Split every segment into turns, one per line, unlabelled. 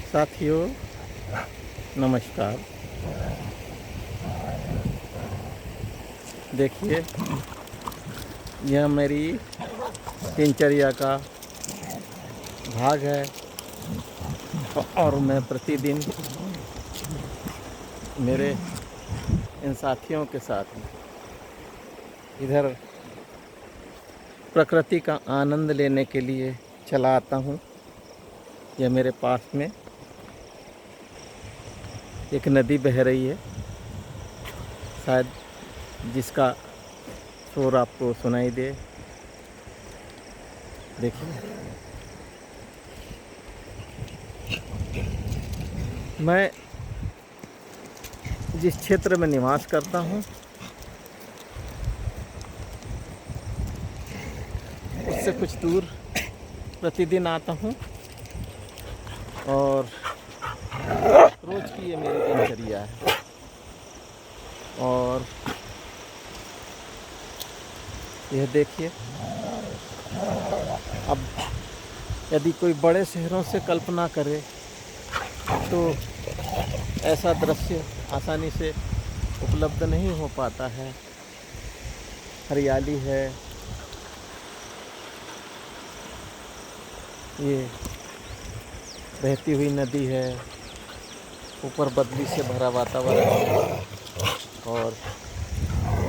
साथियों नमस्कार। देखिए, यह मेरी दिनचर्या का भाग है और मैं प्रतिदिन मेरे इन साथियों के साथ इधर प्रकृति का आनंद लेने के लिए चला आता हूँ। यह मेरे पास में एक नदी बह रही है, शायद जिसका शोर आपको सुनाई दे। देखिए, मैं जिस क्षेत्र में निवास करता हूँ उससे कुछ दूर प्रतिदिन आता हूँ और रोज़ की ये मेरी दिनचर्या है। और यह देखिए, अब यदि कोई बड़े शहरों से कल्पना करे तो ऐसा दृश्य आसानी से उपलब्ध नहीं हो पाता है। हरियाली है, ये बहती हुई नदी है, ऊपर बदली से भरा वातावरण है और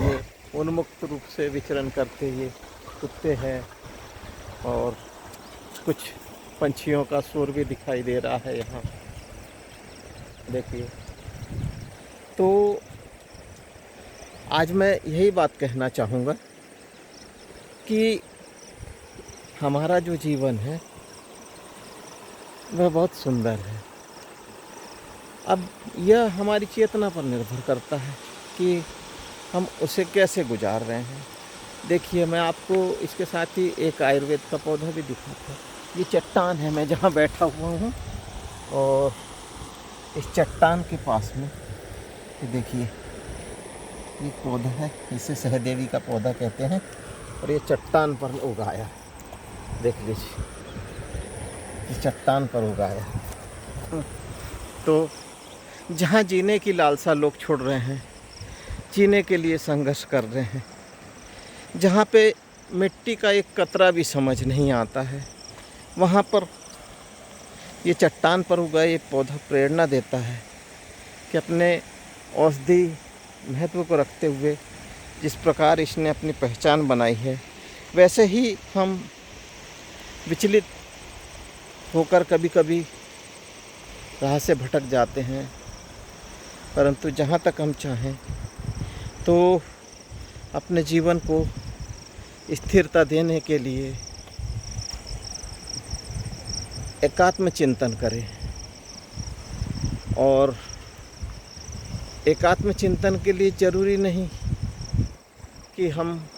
ये उन्मुक्त रूप से विचरण करते हुए कुत्ते हैं और कुछ पंछियों का शोर भी दिखाई दे रहा है यहाँ। देखिए, तो आज मैं यही बात कहना चाहूँगा कि हमारा जो जीवन है वह बहुत सुंदर है। अब यह हमारी चेतना पर निर्भर करता है कि हम उसे कैसे गुजार रहे हैं। देखिए, मैं आपको इसके साथ ही एक आयुर्वेद का पौधा भी दिखाता हूँ। ये चट्टान है, मैं जहाँ बैठा हुआ हूँ, और इस चट्टान के पास में ये देखिए, ये पौधा है, इसे सहदेवी का पौधा कहते हैं और ये चट्टान पर उगाया है। देख लीजिए, ये चट्टान पर उगाया है। तो जहाँ जीने की लालसा लोग छोड़ रहे हैं, जीने के लिए संघर्ष कर रहे हैं, जहाँ पे मिट्टी का एक कतरा भी समझ नहीं आता है, वहाँ पर ये चट्टान पर उगा ये पौधा प्रेरणा देता है कि अपने औषधि महत्व को रखते हुए जिस प्रकार इसने अपनी पहचान बनाई है, वैसे ही हम विचलित होकर कभी कभी राह से भटक जाते हैं, परंतु जहाँ तक हम चाहें तो अपने जीवन को स्थिरता देने के लिए एकात्म चिंतन करें। और एकात्म चिंतन के लिए ज़रूरी नहीं कि हम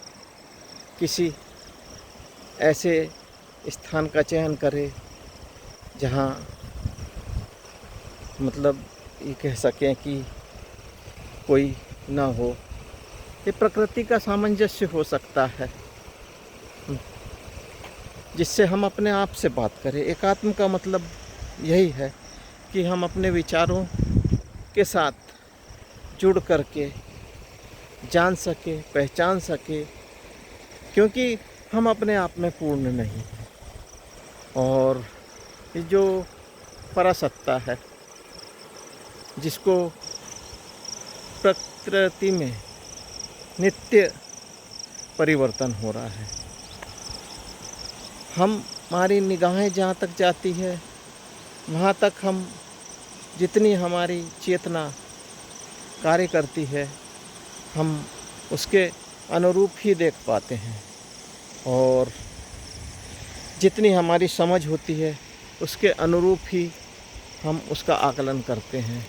किसी ऐसे स्थान का चयन करें जहाँ मतलब ये कह सकें कि कोई ना हो। ये प्रकृति का सामंजस्य हो सकता है जिससे हम अपने आप से बात करें। एकात्म का मतलब यही है कि हम अपने विचारों के साथ जुड़ करके जान सके, पहचान सके, क्योंकि हम अपने आप में पूर्ण नहीं हैं। और ये जो परासत्ता है जिसको प्रकृति में नित्य परिवर्तन हो रहा है, हमारी निगाहें जहाँ तक जाती है वहाँ तक हम जितनी हमारी चेतना कार्य करती है हम उसके अनुरूप ही देख पाते हैं, और जितनी हमारी समझ होती है उसके अनुरूप ही हम उसका आकलन करते हैं।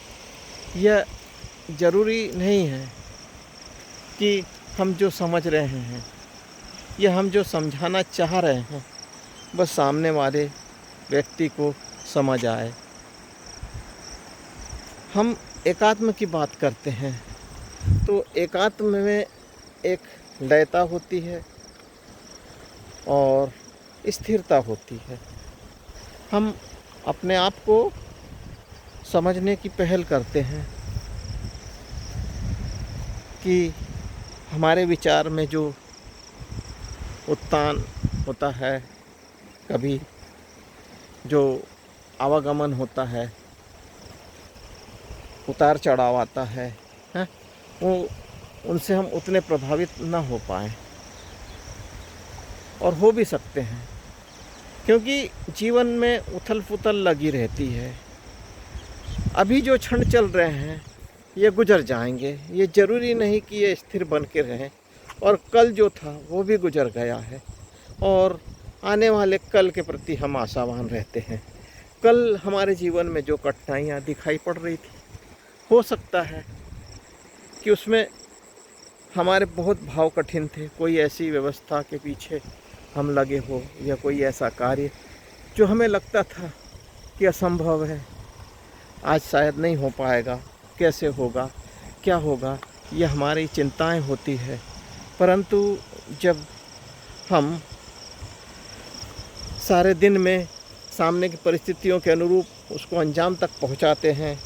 यह ज़रूरी नहीं है कि हम जो समझ रहे हैं या हम जो समझाना चाह रहे हैं बस सामने वाले व्यक्ति को समझ आए। हम एकात्म की बात करते हैं तो एकात्म में एक लयता होती है और स्थिरता होती है। हम अपने आप को समझने की पहल करते हैं कि हमारे विचार में जो उत्थान होता है, कभी जो आवागमन होता है, उतार चढ़ाव आता है, हैं? वो उनसे हम उतने प्रभावित ना हो पाएँ, और हो भी सकते हैं, क्योंकि जीवन में उथल पुथल लगी रहती है। अभी जो क्षण चल रहे हैं ये गुजर जाएंगे, ये ज़रूरी नहीं कि ये स्थिर बन के रहें, और कल जो था वो भी गुजर गया है, और आने वाले कल के प्रति हम आशावान रहते हैं। कल हमारे जीवन में जो कठिनाइयाँ दिखाई पड़ रही थी, हो सकता है कि उसमें हमारे बहुत भाव कठिन थे, कोई ऐसी व्यवस्था के पीछे हम लगे हो, या कोई ऐसा कार्य जो हमें लगता था कि असंभव है, आज शायद नहीं हो पाएगा, कैसे होगा, क्या होगा, ये हमारी चिंताएं होती है। परंतु जब हम सारे दिन में सामने की परिस्थितियों के अनुरूप उसको अंजाम तक पहुंचाते हैं,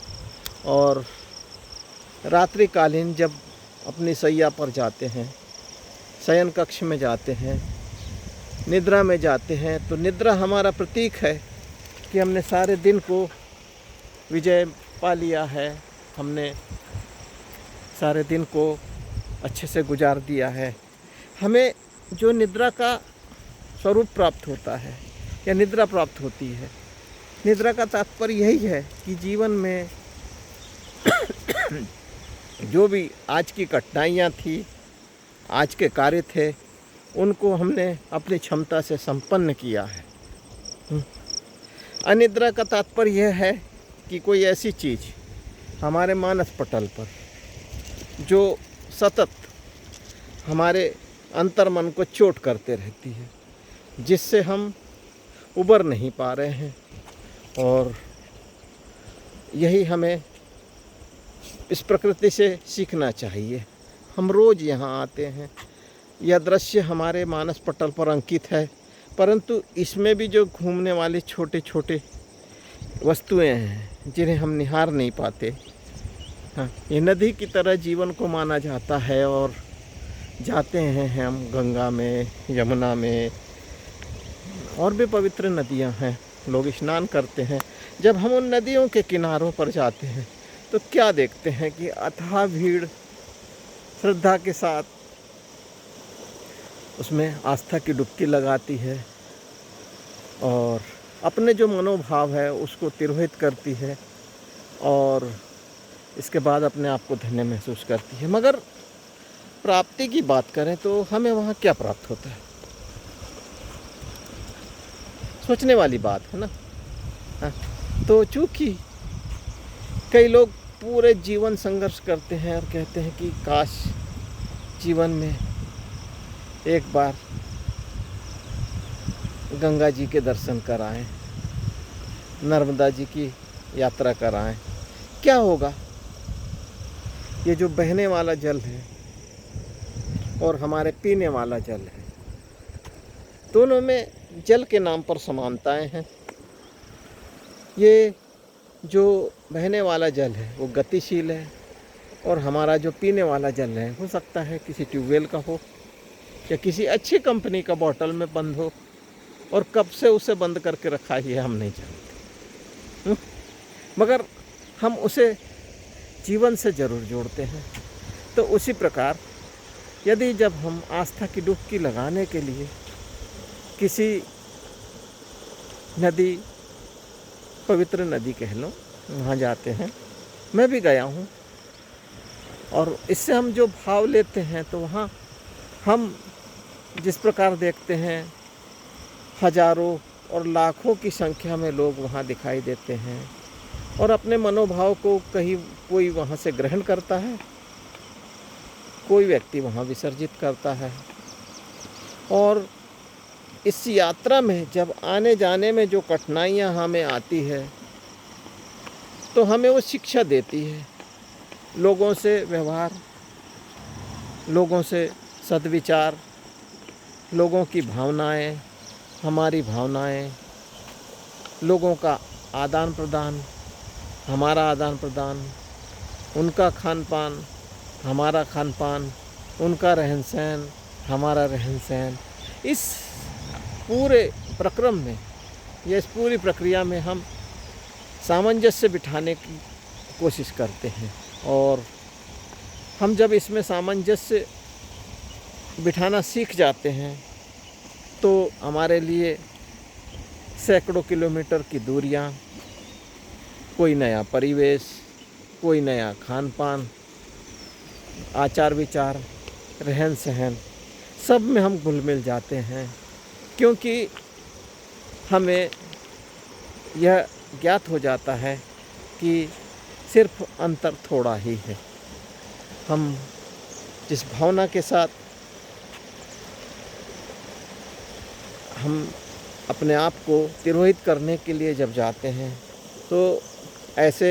और रात्रिकालीन जब अपनी शैया पर जाते हैं, शयन कक्ष में जाते हैं, निद्रा में जाते हैं, तो निद्रा हमारा प्रतीक है कि हमने सारे दिन को विजय पा लिया है, हमने सारे दिन को अच्छे से गुजार दिया है। हमें जो निद्रा का स्वरूप प्राप्त होता है, या निद्रा प्राप्त होती है, निद्रा का तात्पर्य यही है कि जीवन में जो भी आज की कठिनाइयाँ थी, आज के कार्य थे, उनको हमने अपनी क्षमता से संपन्न किया है। अनिद्रा का तात्पर्य यह है कि कोई ऐसी चीज़ हमारे मानस पटल पर जो सतत हमारे अंतर मन को चोट करते रहती है, जिससे हम उबर नहीं पा रहे हैं, और यही हमें इस प्रकृति से सीखना चाहिए। हम रोज़ यहाँ आते हैं, यह दृश्य हमारे मानस पटल पर अंकित है, परंतु इसमें भी जो घूमने वाले छोटे छोटे वस्तुएं हैं जिन्हें हम निहार नहीं पाते, हाँ, ये नदी की तरह जीवन को माना जाता है। और जाते हैं हम गंगा में, यमुना में, और भी पवित्र नदियां हैं, लोग स्नान करते हैं। जब हम उन नदियों के किनारों पर जाते हैं तो क्या देखते हैं कि अथाह भीड़ श्रद्धा के साथ उसमें आस्था की डुबकी लगाती है, और अपने जो मनोभाव है उसको तिरोहित करती है, और इसके बाद अपने आप को धन्य महसूस करती है। मगर प्राप्ति की बात करें तो हमें वहाँ क्या प्राप्त होता है, सोचने वाली बात है ना। हाँ, तो चूँकि कई लोग पूरे जीवन संघर्ष करते हैं और कहते हैं कि काश जीवन में एक बार गंगा जी के दर्शन कराएं, नर्मदा जी की यात्रा कराएं, क्या होगा। ये जो बहने वाला जल है और हमारे पीने वाला जल है, दोनों में जल के नाम पर समानताएं हैं। ये जो बहने वाला जल है वो गतिशील है, और हमारा जो पीने वाला जल है हो सकता है किसी ट्यूबवेल का हो, या किसी अच्छी कंपनी का बॉटल में बंद हो, और कब से उसे बंद करके रखा ही है हम नहीं जानते, मगर हम उसे जीवन से ज़रूर जोड़ते हैं। तो उसी प्रकार यदि जब हम आस्था की डुबकी लगाने के लिए किसी नदी, पवित्र नदी कह लो, वहाँ जाते हैं, मैं भी गया हूँ, और इससे हम जो भाव लेते हैं तो वहाँ हम जिस प्रकार देखते हैं हजारों और लाखों की संख्या में लोग वहाँ दिखाई देते हैं, और अपने मनोभाव को कहीं कोई वहाँ से ग्रहण करता है, कोई व्यक्ति वहाँ विसर्जित करता है। और इस यात्रा में जब आने जाने में जो कठिनाइयाँ हमें आती है तो हमें वो शिक्षा देती है, लोगों से व्यवहार, लोगों से सद्विचार, लोगों की भावनाएं, हमारी भावनाएं, लोगों का आदान प्रदान, हमारा आदान प्रदान, उनका खान पान, हमारा खान पान, उनका रहन सहन, हमारा रहन सहन, इस पूरे प्रक्रम में या इस पूरी प्रक्रिया में हम सामंजस्य बिठाने की कोशिश करते हैं। और हम जब इसमें सामंजस्य बिठाना सीख जाते हैं तो हमारे लिए सैकड़ों किलोमीटर की दूरियां, कोई नया परिवेश, कोई नया खान पान, आचार विचार, रहन सहन, सब में हम घुल मिल जाते हैं, क्योंकि हमें यह ज्ञात हो जाता है कि सिर्फ अंतर थोड़ा ही है। हम जिस भावना के साथ हम अपने आप को तिरोहित करने के लिए जब जाते हैं तो ऐसे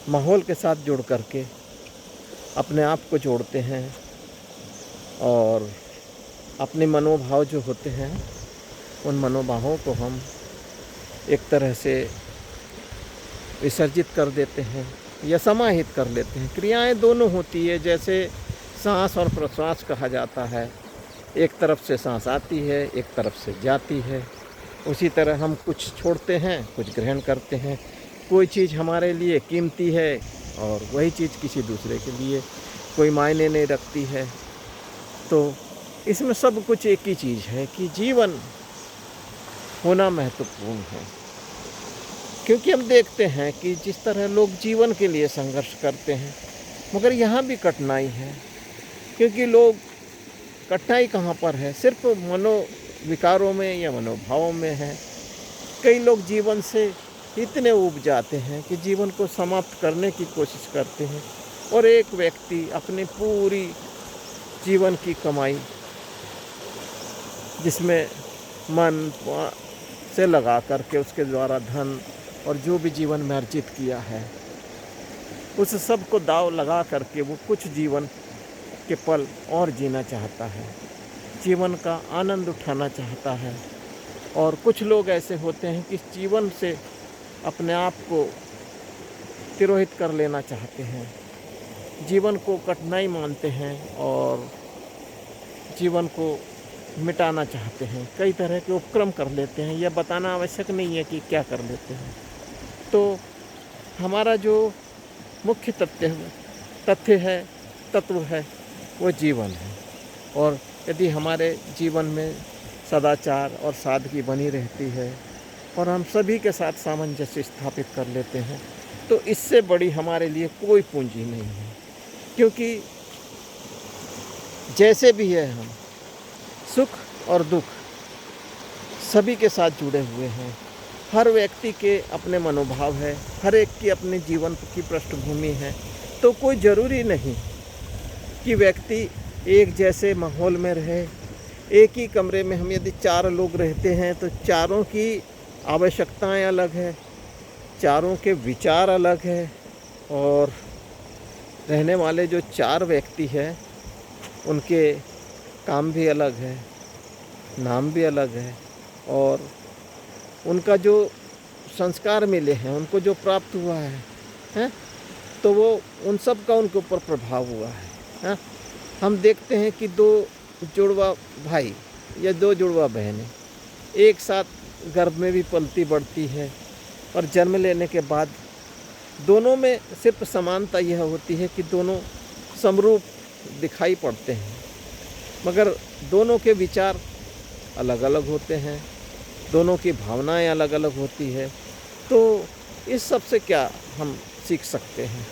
माहौल के साथ जुड़ करके अपने आप को जोड़ते हैं और अपने मनोभाव जो होते हैं उन मनोभावों को हम एक तरह से विसर्जित कर देते हैं या समाहित कर लेते हैं। क्रियाएं दोनों होती है, जैसे सांस और प्रश्वास कहा जाता है, एक तरफ से सांस आती है, एक तरफ से जाती है। उसी तरह हम कुछ छोड़ते हैं, कुछ ग्रहण करते हैं। कोई चीज़ हमारे लिए कीमती है और वही चीज़ किसी दूसरे के लिए कोई मायने नहीं रखती है। तो इसमें सब कुछ एक ही चीज़ है कि जीवन होना महत्वपूर्ण है, क्योंकि हम देखते हैं कि जिस तरह लोग जीवन के लिए संघर्ष करते हैं, मगर यहाँ भी कठिनाई है, क्योंकि लोग कठिनाई कहाँ पर है, सिर्फ मनोविकारों में या मनोभावों में है। कई लोग जीवन से इतने ऊब जाते हैं कि जीवन को समाप्त करने की कोशिश करते हैं, और एक व्यक्ति अपनी पूरी जीवन की कमाई, जिसमें मन से लगा करके उसके द्वारा धन और जो भी जीवन में अर्जित किया है, उस सब को दाव लगा करके वो कुछ जीवन के पल और जीना चाहता है, जीवन का आनंद उठाना चाहता है। और कुछ लोग ऐसे होते हैं कि जीवन से अपने आप को तिरोहित कर लेना चाहते हैं, जीवन को कठिनाई मानते हैं और जीवन को मिटाना चाहते हैं। कई तरह के उपक्रम कर लेते हैं, यह बताना आवश्यक नहीं है कि क्या कर लेते हैं। तो हमारा जो मुख्य तथ्य है, तत्व है, वो जीवन है। और यदि हमारे जीवन में सदाचार और सादगी बनी रहती है और हम सभी के साथ सामंजस्य स्थापित कर लेते हैं, तो इससे बड़ी हमारे लिए कोई पूंजी नहीं है। क्योंकि जैसे भी है, हम सुख और दुख सभी के साथ जुड़े हुए हैं। हर व्यक्ति के अपने मनोभाव है, हर एक की अपने जीवन की पृष्ठभूमि है। तो कोई ज़रूरी नहीं कि व्यक्ति एक जैसे माहौल में रहे। एक ही कमरे में हम यदि 4 लोग रहते हैं तो चारों की आवश्यकताएं अलग है, चारों के विचार अलग है, और रहने वाले जो 4 व्यक्ति हैं उनके काम भी अलग है, नाम भी अलग है, और उनका जो संस्कार मिले हैं, उनको जो प्राप्त हुआ है, तो वो उन सब का उनके ऊपर प्रभाव हुआ है। हम देखते हैं कि 2 जुड़वा भाई या 2 जुड़वा बहनें एक साथ गर्भ में भी पलती बढ़ती है, और जन्म लेने के बाद दोनों में सिर्फ समानता यह होती है कि दोनों समरूप दिखाई पड़ते हैं, मगर दोनों के विचार अलग अलग होते हैं, दोनों की भावनाएं अलग अलग होती है। तो इस सब से क्या हम सीख सकते हैं?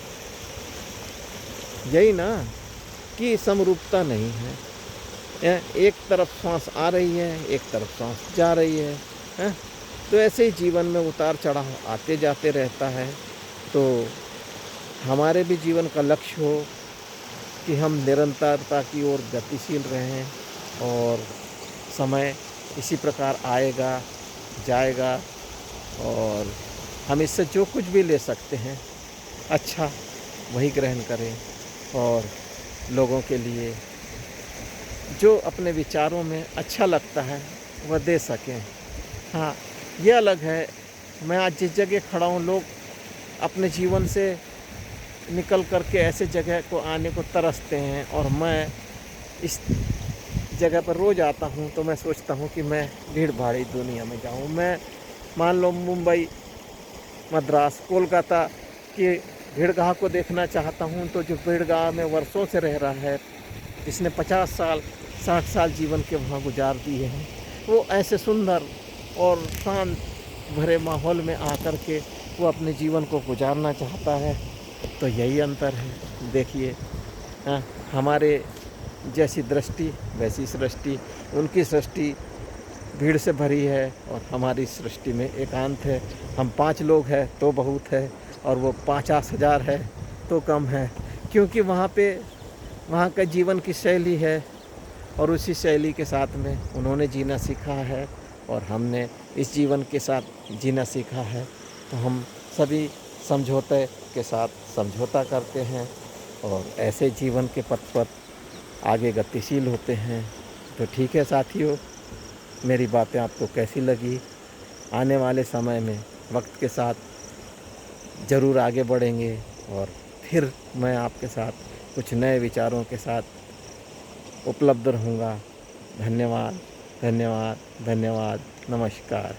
यही ना कि समरूपता नहीं है। एक तरफ सांस आ रही है, एक तरफ सांस जा रही है। तो ऐसे ही जीवन में उतार चढ़ाव आते जाते रहता है। तो हमारे भी जीवन का लक्ष्य हो कि हम निरंतरता की ओर गतिशील रहें, और समय इसी प्रकार आएगा जाएगा, और हम इससे जो कुछ भी ले सकते हैं अच्छा वही ग्रहण करें, और लोगों के लिए जो अपने विचारों में अच्छा लगता है वह दे सकें। हाँ, ये अलग है, मैं आज जिस जगह खड़ा हूँ लोग अपने जीवन से निकल कर के ऐसे जगह को आने को तरसते हैं, और मैं इस जगह पर रोज़ आता हूँ तो मैं सोचता हूँ कि मैं भीड़ भाड़ी दुनिया में जाऊँ। मैं मान लो मुंबई, मद्रास, कोलकाता की भीड़गाह को देखना चाहता हूँ, तो जो भीड़गाह में वर्षों से रह रहा है, जिसने 50 साल 60 साल जीवन के वहाँ गुजार दिए हैं, वो ऐसे सुंदर और शांत भरे माहौल में आकर के वो अपने जीवन को गुजारना चाहता है। तो यही अंतर है। देखिए, हमारे जैसी दृष्टि वैसी सृष्टि, उनकी सृष्टि भीड़ से भरी है और हमारी सृष्टि में एकांत है। हम 5 लोग हैं तो बहुत है, और वो 50,000 है तो कम है, क्योंकि वहाँ का जीवन की शैली है, और उसी शैली के साथ में उन्होंने जीना सीखा है और हमने इस जीवन के साथ जीना सीखा है। तो हम सभी समझौते के साथ समझौता करते हैं और ऐसे जीवन के पथ पर आगे गतिशील होते हैं। तो ठीक है साथियों, मेरी बातें आपको कैसी लगी? आने वाले समय में वक्त के साथ ज़रूर आगे बढ़ेंगे, और फिर मैं आपके साथ कुछ नए विचारों के साथ उपलब्ध रहूँगा। धन्यवाद, धन्यवाद, धन्यवाद, नमस्कार।